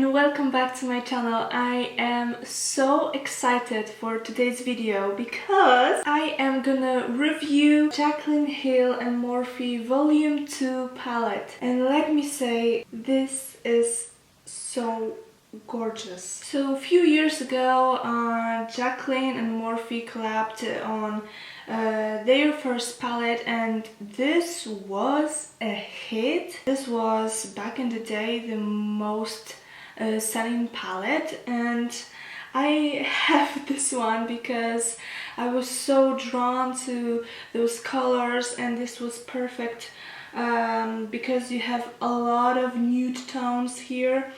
and welcome back to my channel. I am so excited for today's video because I am gonna review Jaclyn Hill and Morphe Volume 2 palette. And let me say, this is so gorgeous. So a few years ago, Jaclyn and Morphe collabed on their first palette, and this was a hit. This was back in the day the most selling palette, and I have this one because I was so drawn to those colors, and this was perfect because you have a lot of nude tones here.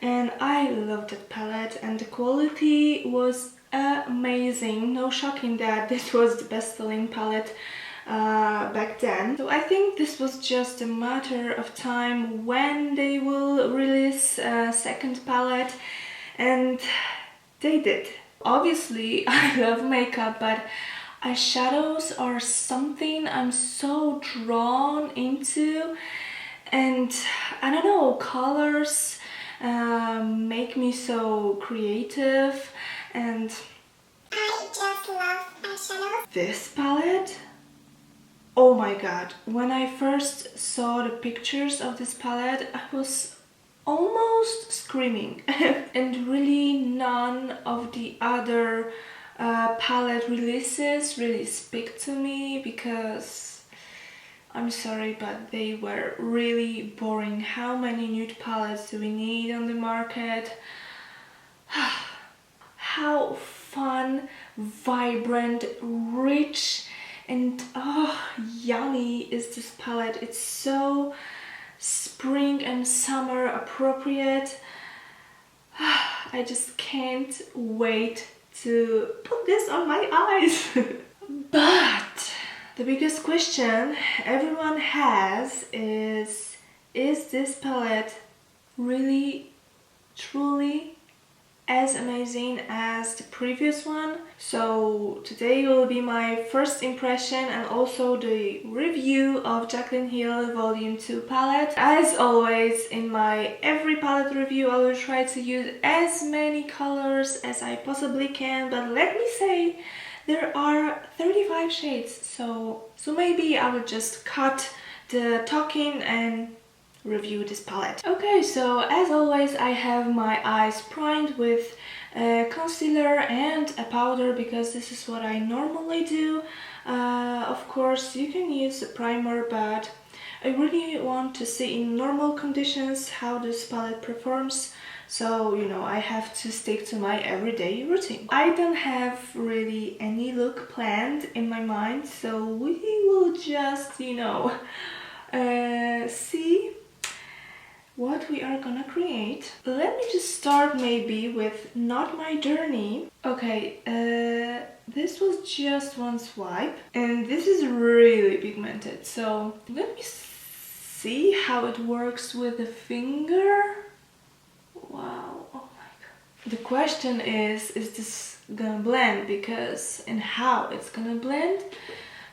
And I loved that palette, and the quality was amazing. No shocking that this was the best-selling palette back then. So I think this was just a matter of time when they will release a second palette, and they did. Obviously, I love makeup, but eyeshadows are something I'm so drawn into, and I don't know, colors make me so creative, and I just love eyeshadows. This palette, oh my god, when I first saw the pictures of this palette, I was almost screaming. And really none of the other palette releases really speak to me, because I'm sorry, but they were really boring. How many nude palettes do we need on the market? How fun, vibrant, rich, and yummy is this palette. It's so spring and summer appropriate. I just can't wait to put this on my eyes. But the biggest question everyone has is this palette really, truly as amazing as the previous one? So today will be my first impression and also the review of Jaclyn Hill Volume 2 palette. As always, in my every palette review I will try to use as many colors as I possibly can, but let me say, there are 35 shades, so maybe I will just cut the talking and review this palette. Okay, so as always I have my eyes primed with a concealer and a powder, because this is what I normally do. Of course you can use a primer, but I really want to see in normal conditions how this palette performs. So, you know, I have to stick to my everyday routine. I don't have really any look planned in my mind, so we will just, you know, see what we are gonna create. Let me just start maybe with Not My Journey. Okay, this was just one swipe, and this is really pigmented, so let me see how it works with the finger. Wow, oh my god. The question is this gonna blend? Because, and how it's gonna blend?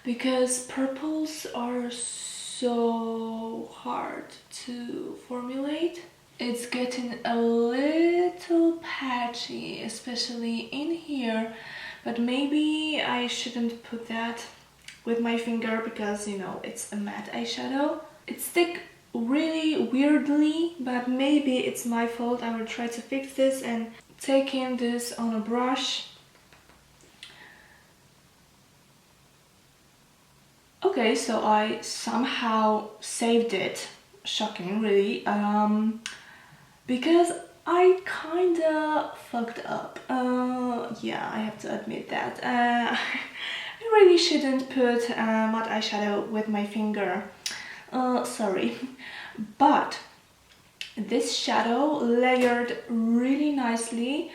Because purples are so hard to formulate. It's getting a little patchy, especially in here, but maybe I shouldn't put that with my finger because, you know, it's a matte eyeshadow. It's thick really weirdly, but maybe it's my fault. I will try to fix this and taking this on a brush. Okay, so I somehow saved it. Shocking, really, because I kinda fucked up. Yeah, I have to admit that. I really shouldn't put matte eyeshadow with my finger. Sorry. But this shadow layered really nicely.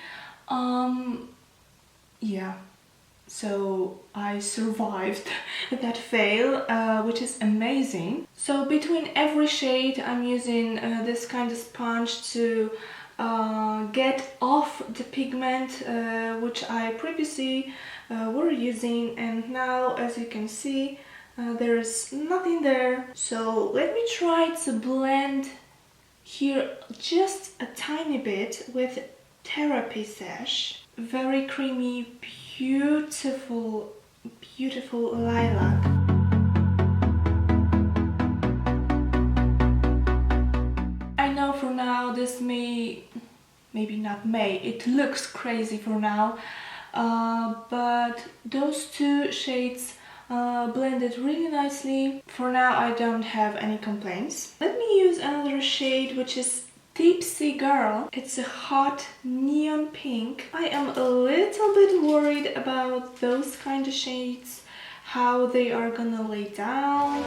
Yeah, so I survived that fail, which is amazing. So between every shade I'm using this kind of sponge to get off the pigment which I previously were using, and now, as you can see, there is nothing there. So let me try to blend here just a tiny bit with Therapy Sash. Very creamy, beautiful, beautiful lilac. I know for now this maybe not may, it looks crazy for now, but those two shades blended really nicely. For now I don't have any complaints. Let me use another shade, which is Tipsy Girl. It's a hot neon pink. I am a little bit worried about those kind of shades, how they are gonna lay down.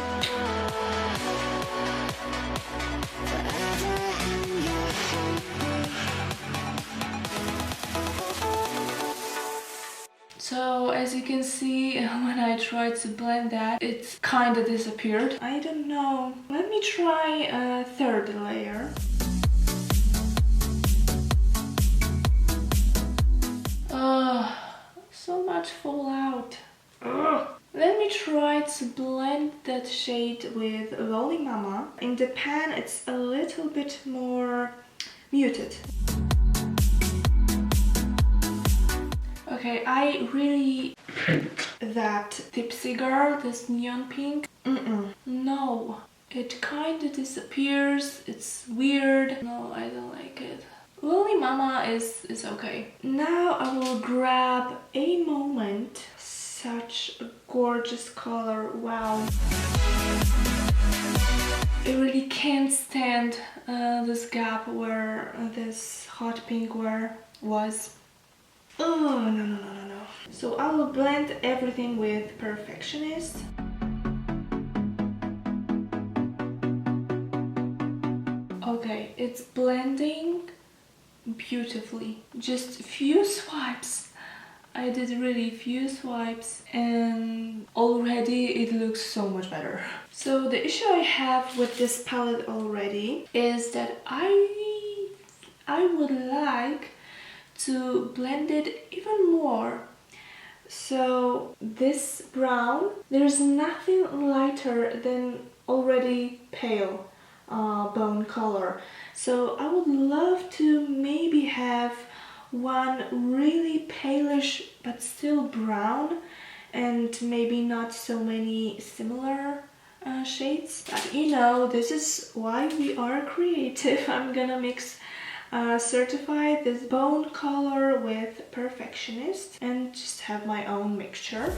So as you can see, when I tried to blend that, it kinda disappeared. I don't know. Let me try a third layer. So much fallout. Let me try to blend that shade with Lolly Mama. In the pan it's a little bit more muted. Okay, I really that Tipsy Girl, this neon pink. No, it kind of disappears. It's weird. No, I don't like it. Lolly Mama is okay. Now I will grab a Moment. Such a gorgeous color. Wow. I really can't stand this gap where this hot pink was. Oh, no. So I will blend everything with Perfectionist. Okay, it's blending beautifully. Just few swipes. I did really few swipes and already it looks so much better. So the issue I have with this palette already is that I would like to blend it even more. So this brown, there's nothing lighter than already pale bone color. So I would love to maybe have one really palish but still brown, and maybe not so many similar shades. But you know, this is why we are creative. I'm gonna mix certify this bone color with Perfectionist and just have my own mixture.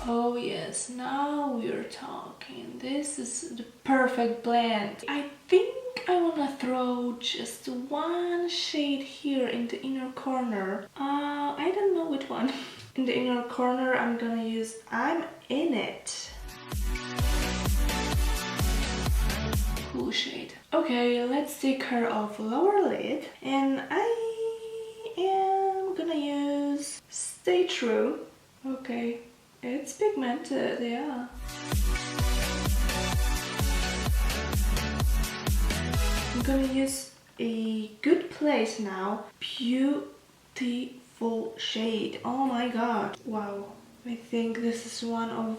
Oh yes, now we're talking. This is the perfect blend. I think I wanna throw just one shade here in the inner corner. I don't know which one. In the inner corner I'm gonna use I'm In It. Cool shade. Okay, let's take care of lower lid, and I am gonna use Stay True. Okay, it's pigmented, yeah. I'm gonna use a Good Place now. Beautiful shade. Oh my god. Wow. I think this is one of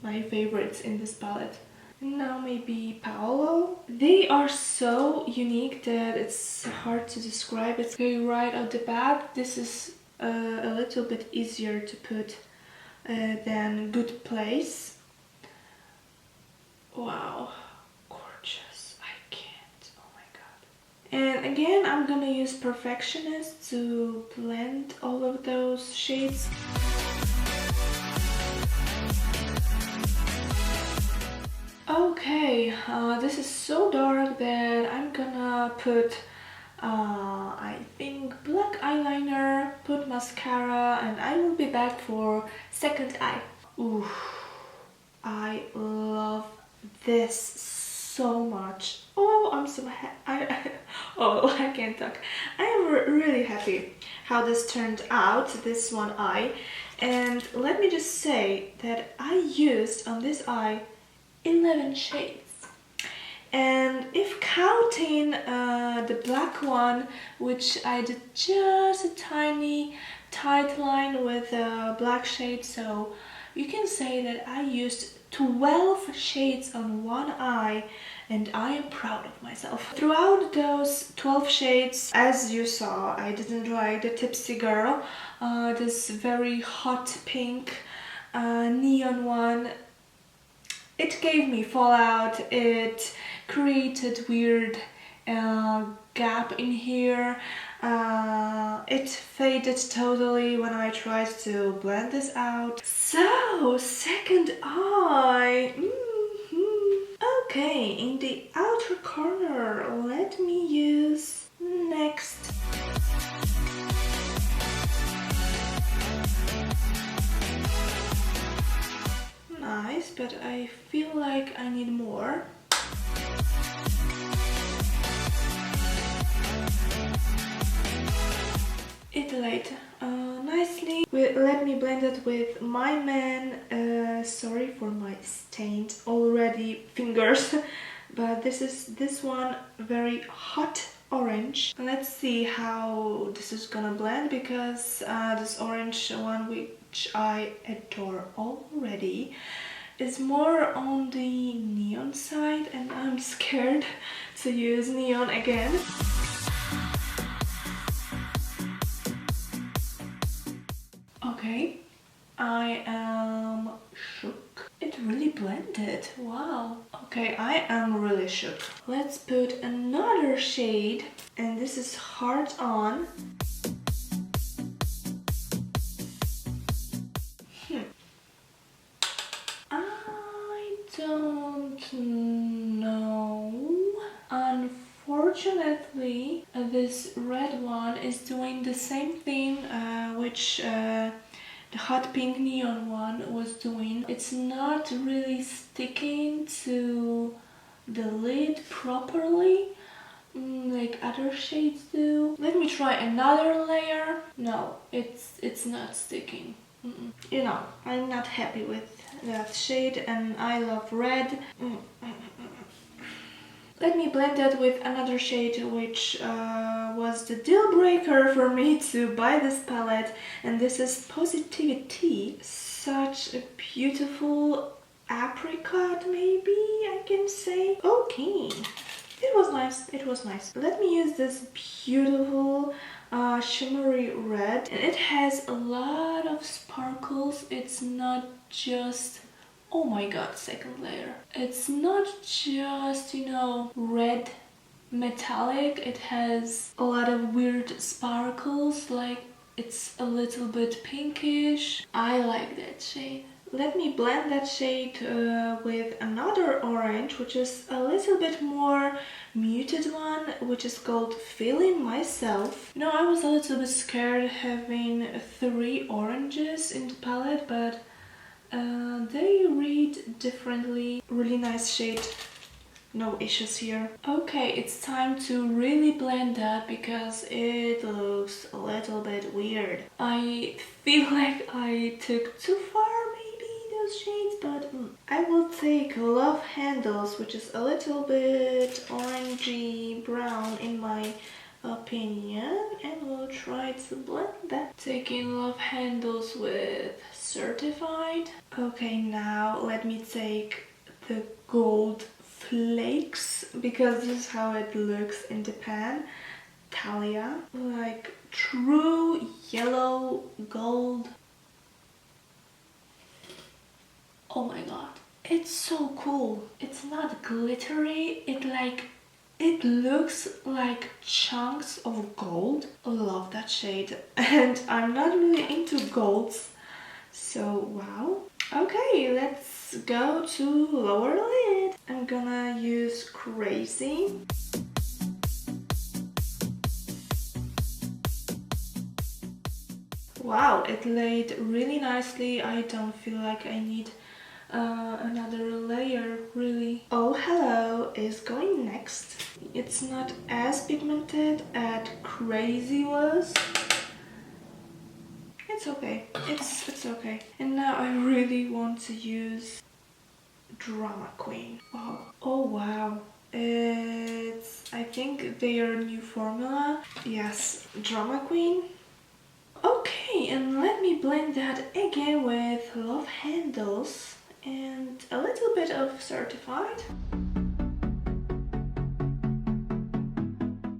my favorites in this palette. And now maybe Paolo. They are so unique that it's hard to describe it. Okay, right out the bat, this is a little bit easier to put than Good Place. Wow, gorgeous. I can't. Oh my god. And again, I'm gonna use Perfectionist to blend all of those shades. Okay, this is so dark that I'm gonna put I think black eyeliner, put mascara, and I will be back for second eye. Ooh, I love this so much. Oh, I'm so happy. Oh, I can't talk. I am really happy how this turned out, this one eye. And let me just say that I used on this eye 11 shades. And if counting the black one, which I did just a tiny tight line with a black shade, so you can say that I used 12 shades on one eye, and I am proud of myself. Throughout those 12 shades, as you saw, I didn't like the Tipsy Girl, this very hot pink neon one. It gave me fallout, it created weird gap in here. It faded totally when I tried to blend this out. So, second eye. Okay, in the outer corner, let me use next. Nice, but I feel like I need more. It laid nicely. Let me blend it with my man. Sorry for my stained already fingers, but this one very hot orange. Let's see how this is gonna blend, because this orange one, which I adore already, is more on the neon side, and I'm scared to use neon again. Okay, I am shook. It really blended, wow. Okay, I am really shook. Let's put another shade, and this is Heart On. I don't know. Unfortunately, this red one is doing the same thing which the hot pink neon one was doing. It's not really sticking to the lid properly like other shades do. Let me try another layer. No, it's not sticking. You know, I'm not happy with that shade, and I love red. Let me blend that with another shade, which was the deal breaker for me to buy this palette, and this is Positivity. Such a beautiful apricot, maybe I can say. Okay, it was nice, it was nice. Let me use this beautiful shimmery red, and it has a lot of sparkles. It's not just, oh my god, second layer. It's not just, you know, red metallic. It has a lot of weird sparkles, like it's a little bit pinkish. I like that shade. Let me blend that shade with another orange, which is a little bit more muted one, which is called Feeling Myself. You know, I was a little bit scared having 3 oranges in the palette, but they read differently. Really nice shade, no issues here. Okay, it's time to really blend that, because it looks a little bit weird. I feel like I took too far those shades, but I will take Love Handles, which is a little bit orangey brown in my opinion, and we'll try to blend that. Taking Love Handles with Certified. Okay, now let me take the Gold Flakes, because this is how it looks in the pan. Talia, like true yellow gold. Oh my god, it's so cool. It's not glittery, it looks like chunks of gold. I love that shade, and I'm not really into golds, so wow. Okay, let's go to lower lid. I'm gonna use Crazy. Wow, it laid really nicely. I don't feel like I need another layer, really. Oh Hello is going next. It's not as pigmented as Crazy was. It's okay. It's okay. And now I really want to use Drama Queen. Wow. Oh wow. I think their new formula. Yes, Drama Queen. Okay, and let me blend that again with Love Handles. and a little bit of certified.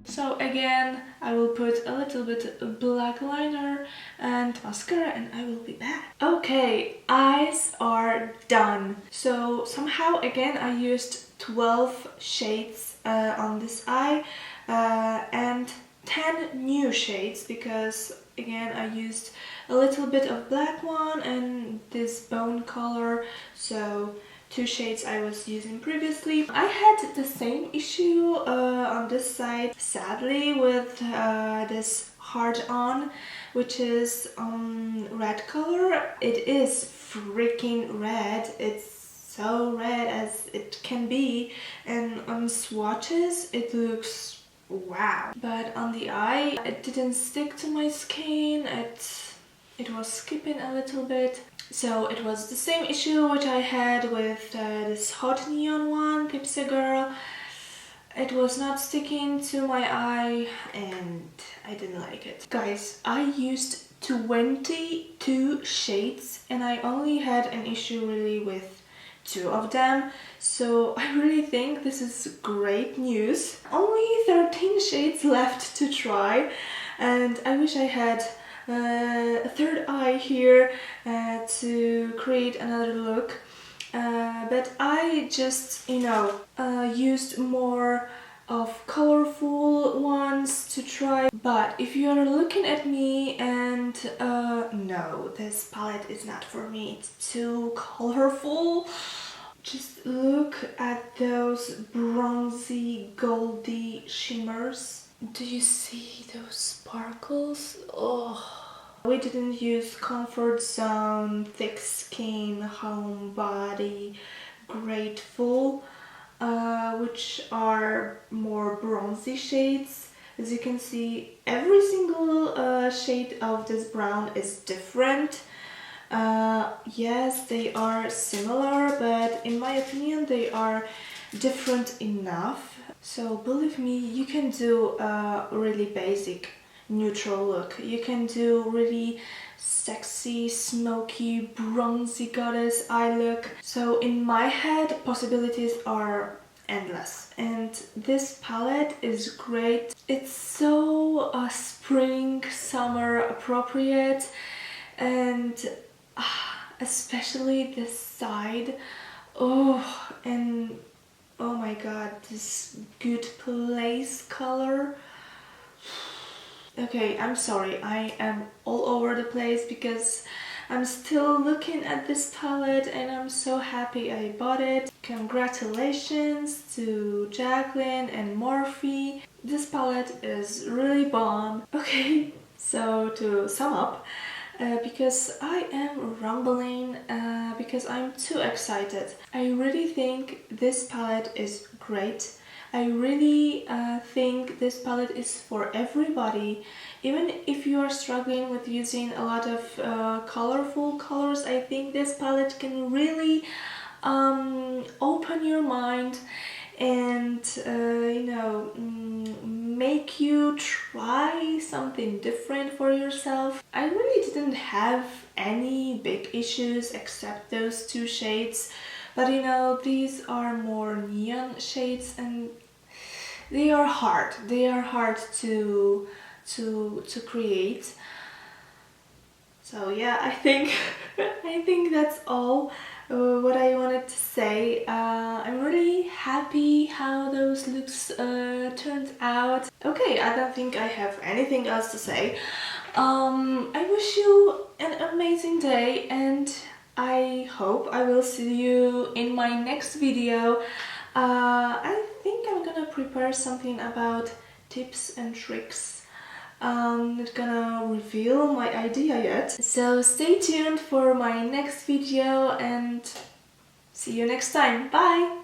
So again, I will put a little bit of black liner and mascara and I will be back. Okay, eyes are done. So somehow again I used 12 shades on this eye and 10 new shades because again I used a little bit of black one and this bone color, so 2 shades I was using previously. I had the same issue on this side, sadly, with this hard on, which is red color. It is freaking red. It's so red as it can be, and on swatches it looks wow. But on the eye, it didn't stick to my skin. It was skipping a little bit. So it was the same issue which I had with this hot neon one, Pipsy Girl. It was not sticking to my eye and I didn't like it. Guys, I used 22 shades and I only had an issue really with 2 of them. So I really think this is great news. Only 13 shades left to try and I wish I had a third eye here to create another look, but I just, you know, used more of colorful ones to try. But if you are looking at me and no, this palette is not for me, it's too colorful. Just look at those bronzy, goldy shimmers. Do you see those sparkles? Oh, we didn't use Comfort Zone, Thick Skin, Homebody, Grateful, which are more bronzy shades. As you can see, every single shade of this brown is different. Yes, they are similar, but in my opinion they are different enough. So believe me, you can do a really basic neutral look. You can do really sexy, smoky, bronzy goddess eye look. So in my head, possibilities are endless. And this palette is great. It's so spring, summer appropriate, and especially this side. Oh, and oh my god, this Good Place color. Okay, I'm sorry, I am all over the place because I'm still looking at this palette and I'm so happy I bought it. Congratulations to Jaclyn and Morphe. This palette is really bomb. Okay, so to sum up, because I am rumbling, because I'm too excited. I really think this palette is great. I really think this palette is for everybody. Even if you are struggling with using a lot of colorful colors, I think this palette can really open your mind and you know, make you try something different for yourself. I really didn't have any big issues except those 2 shades, but you know, these are more neon shades and they are hard to create. So yeah, I think that's all what I wanted to say. I'm really happy how those looks turned out. Okay, I don't think I have anything else to say. I wish you an amazing day and I hope I will see you in my next video. I think I'm gonna prepare something about tips and tricks. I'm not gonna reveal my idea yet, so stay tuned for my next video and see you next time. Bye!